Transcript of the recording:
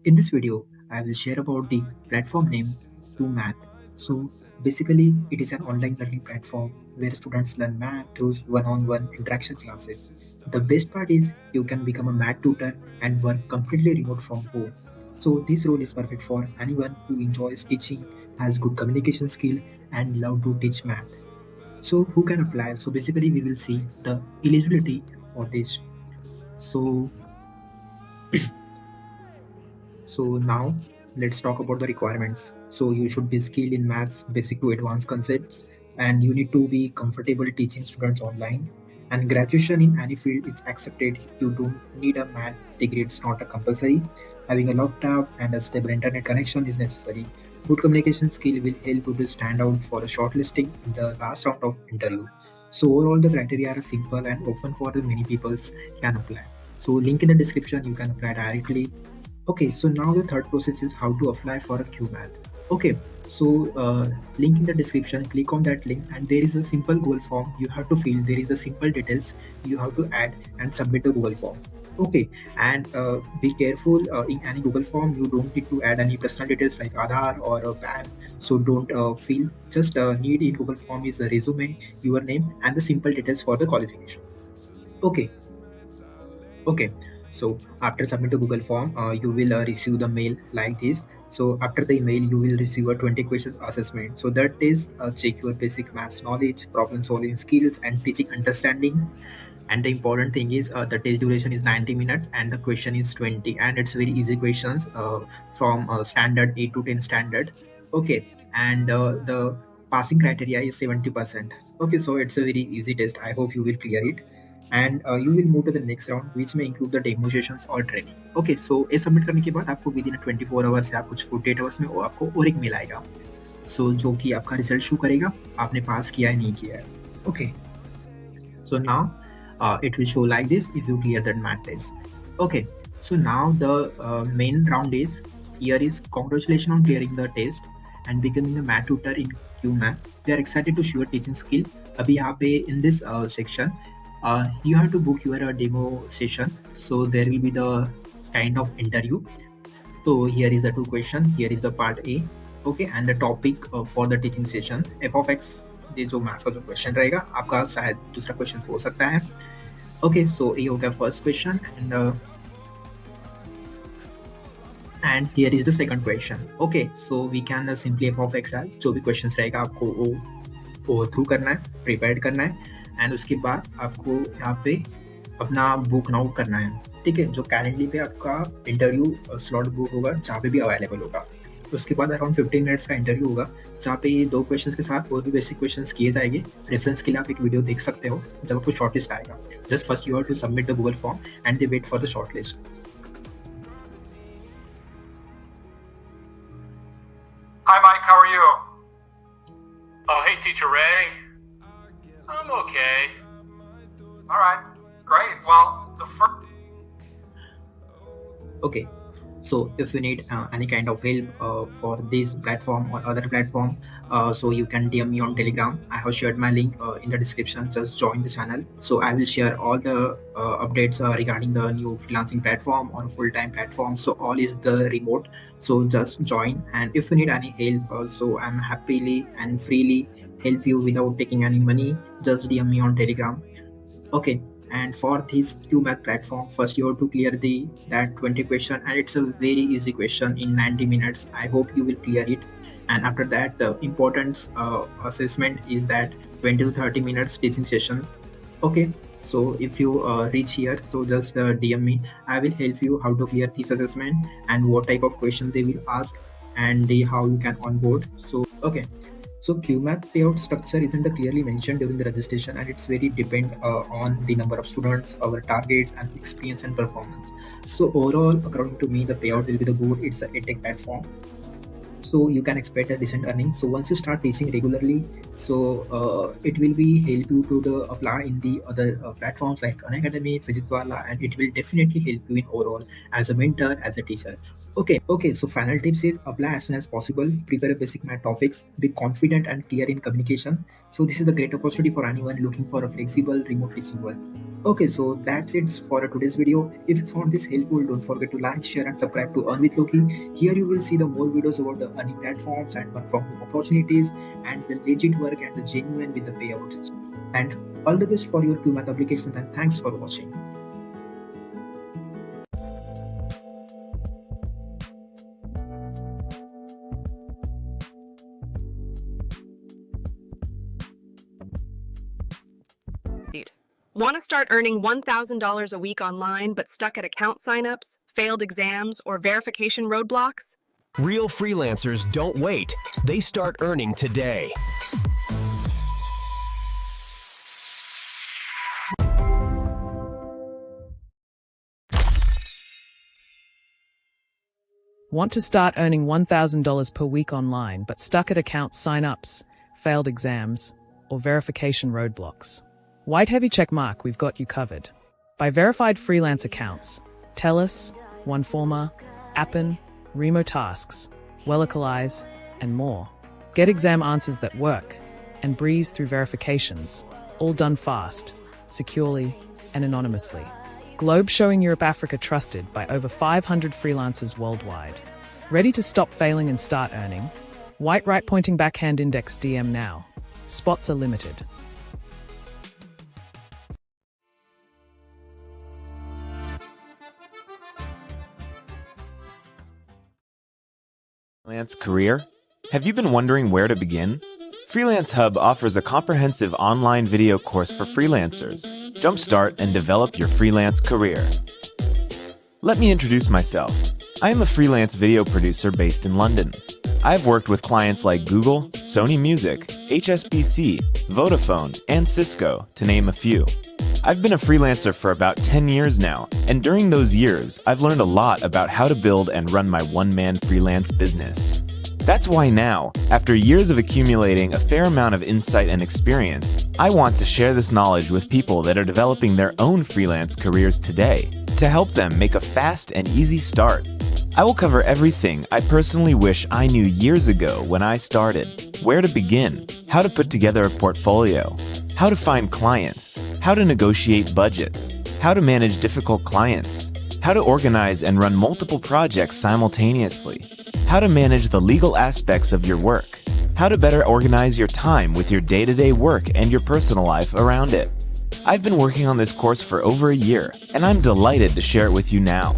In this video, I will share about the platform name CueMath. So basically, it is an online learning platform where students learn math through one-on-one interaction classes. The best part is you can become a math tutor and work completely remote from home. So this role is perfect for anyone who enjoys teaching, has good communication skill, and love to teach math. So who can apply? So basically, we will see the eligibility for this. So So now let's talk about the requirements. So you should be skilled in maths, basic to advanced concepts, and you need to be comfortable teaching students online. And graduation in any field is accepted. You don't need a math degree, it's not a compulsory. Having a laptop and a stable internet connection is necessary. Good communication skill will help you to stand out for a shortlisting in the last round of interview. So overall the criteria are simple and open for the many people can apply. So link in the description, you can apply directly. Okay, so now the third process is how to apply for a QMath. Okay, so link in the description, click on that link and there is a simple Google form you have to fill. There is the simple details you have to add and submit the Google form. Okay, and be careful in any Google form, you don't need to add any personal details like Aadhaar or a PAN. So don't fill, just need in Google form is a resume, your name and the simple details for the qualification. Okay, Okay, so after submit the Google form, you will receive the mail like this. So after the email, you will receive a 20 questions assessment. So that is check your basic maths knowledge, problem solving skills, and teaching understanding. And the important thing is the test duration is 90 minutes and the question is 20. And it's very easy questions from standard 8 to 10 standard. Okay, and the passing criteria is 70%. Okay, so it's a very easy test. I hope you will clear it and you will move to the next round which may include the demo sessions or training. Okay, so ये submit करने के बाद आपको with in 24 hours या कुछ 48 hours में आपको और एक मेल आएगा जो कि आपका रिजल्ट शो करेगा आपने पास किया है नहीं किया है. Okay, so now it will show like this if you clear that math test. Okay, so now the main round is here is congratulations on clearing the test and becoming a math tutor in QMath. We are excited to show your teaching skill. अभी यहाँ पे in this section you have to book your demo session, so there will be the kind of interview. So here is the two question, here is the part A. Okay, and the topic for the teaching session f of x. ये जो maths का जो question रहेगा आपका शायद दूसरा question हो सकता है. ओके, सो ये हो गया first question and here is the second question. Okay, so we can simply f of x as जो भी क्वेश्चंस रहेगा आपको वो थ्रू करना है, प्रिपेयर करना है एंड उसके बाद आपको यहाँ पे अपना बुक आउट करना है. ठीक है, जो कैलेंडर पे आपका इंटरव्यू स्लॉट बुक होगा जहाँ पे भी अवेलेबल होगा. उसके बाद अराउंड 15 मिनट्स का इंटरव्यू होगा जहाँ पे ये 2 क्वेश्चंस के साथ और भी बेसिक क्वेश्चंस किए जाएंगे. रेफरेंस के लिए आप एक वीडियो देख सकते हो जब आपको शॉर्ट लिस्ट आएगा. Just first you have to submit the Google form and they wait for the shortlist. Hi Mike, how are you? Oh, hey Teacher Ray. I'm okay. All right, great. Well, the first... Okay, so if you need any kind of help for this platform or other platform, so you can DM me on Telegram. I have shared my link in the description. Just join the channel. So I will share all the updates regarding the new freelancing platform or full-time platform. So all is the remote. So just join, and if you need any help, so I'm happily and freely help you without taking any money. Just DM me on Telegram. Okay, and for this QMath platform, first you have to clear that 20 question, and it's a very easy question in 90 minutes. I hope you will clear it. And after that, the important assessment is that 20 to 30 minutes teaching session. Okay, so if you reach here, so just DM me. I will help you how to clear this assessment and what type of questions they will ask and how you can onboard. So okay, so QMath payout structure isn't clearly mentioned during the registration, and it's very depend on the number of students, our targets, and experience and performance. So overall, according to me, the payout will be the good. It's a edtech platform, so you can expect a decent earning. So once you start teaching regularly, so it will be help you to the apply in the other platforms like Unacademy, Physicswala, and it will definitely help you in overall as a mentor, as a teacher. Okay, so final tips is apply as soon as possible, prepare a basic math topics, be confident and clear in communication. So this is a great opportunity for anyone looking for a flexible remote teaching work. Okay, so that's it for today's video. If you found this helpful, don't forget to like, share, and subscribe to Earn with Loki. Here you will see the more videos about the earning platforms and work from home opportunities and the legit work and the genuine with the payouts. And all the best for your CueMath applications, and thanks for watching. Want to start earning $1,000 a week online but stuck at account signups, failed exams, or verification roadblocks? Real freelancers don't wait. They start earning today. Want to start earning $1,000 per week online but stuck at account signups, failed exams, or verification roadblocks? White heavy check mark, we've got you covered. By verified freelance accounts, TELUS, OneForma, Appen, Remo Tasks, Wellocalize, and more. Get exam answers that work and breeze through verifications, all done fast, securely, and anonymously. Globe showing Europe Africa trusted by over 500 freelancers worldwide. Ready to stop failing and start earning? White right pointing backhand index DM now. Spots are limited. Freelance career? Have you been wondering where to begin? Freelance Hub offers a comprehensive online video course for freelancers. Jumpstart and develop your freelance career. Let me introduce myself. I am a freelance video producer based in London. I've worked with clients like Google, Sony Music, HSBC, Vodafone, and Cisco, to name a few. I've been a freelancer for about 10 years now, and during those years, I've learned a lot about how to build and run my one-man freelance business. That's why now, after years of accumulating a fair amount of insight and experience, I want to share this knowledge with people that are developing their own freelance careers today, to help them make a fast and easy start. I will cover everything I personally wish I knew years ago when I started. Where to begin, how to put together a portfolio, how to find clients, how to negotiate budgets, how to manage difficult clients, how to organize and run multiple projects simultaneously, how to manage the legal aspects of your work, how to better organize your time with your day-to-day work and your personal life around it. I've been working on this course for over a year, and I'm delighted to share it with you now.